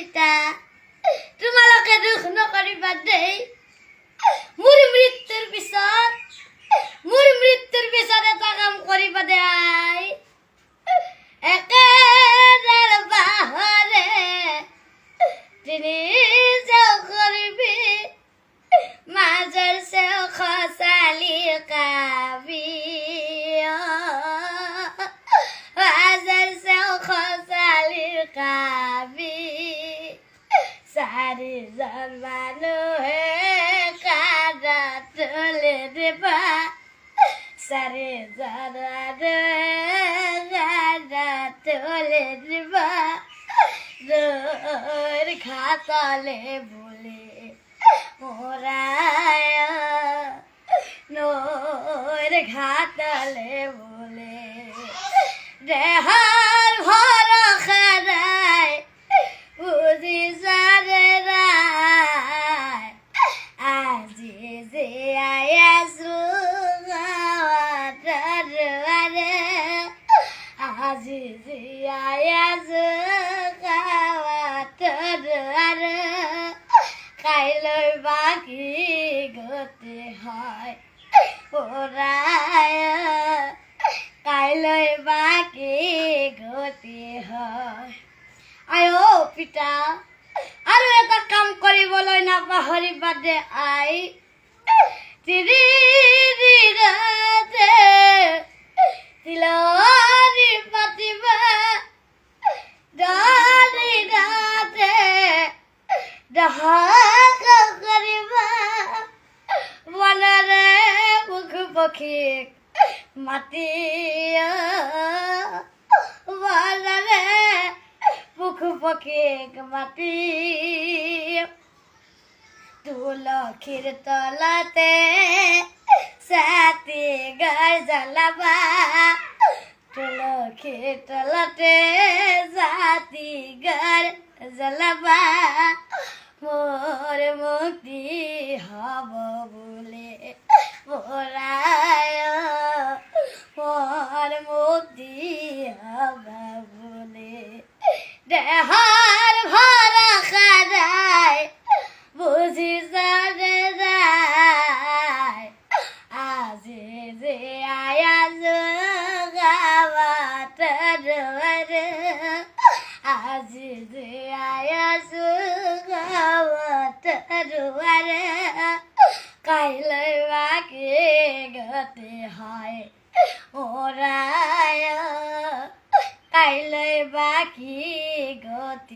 পিতা তোমালোকে দুখ নকৰিবা দেই মোৰ মৃত্যুৰ পিছত এটা কাম কৰিবা দেই একেডাল বাঁহৰে তিনি যাও কৰিবি মাজৰ চেও খচালি কাবি মাজৰ চেও খচালি কাবি চাৰিজন মানুহে কাঁধত তুলি দিবা চাৰিজন মানুহে কাঁধত তুলি দিবা নৈৰ ঘাটলে বুলি মৰাই নৈৰ ঘাটলে বুলি দেহৰ ভৰসা নাই বুজি জানে নাই আজি জীয়াই আছো গাঁৱৰ দুৱাৰে আজি জীয়াই আছো গাঁৱৰ দুৱাৰে কাইলৈ বাকী গতি হয় কাইলৈ বাকী গতি হয় আই পিতা আৰু এটা কাম কৰিবলৈ নাপাহৰিবা দে আই তিৰিতে তিলনি পাতিবা দলিৰাতে দহক কৰিবা মনেৰে মুখ পক্ষীক মাতি মনেৰে মুখ পক্ষীক মাতি তুলসীৰ তলতে চাতি গাই জ্বলাবা তুলসীৰ তলতে চাতি গাই জ্বলাবা মোৰ মুক্তি হ'ব বুলি মোৰ মুক্তি হ'ব বুলি দেহৰ ভৰসা নাই বুজি জানে নাই আজি জীয়াই আছো গাঁৱত দুৱাৰে আজি জীয়াই আছো গাঁৱত দুৱাৰে কাইলৈ বাকী গতি হয় কাইলৈ বাকী গতি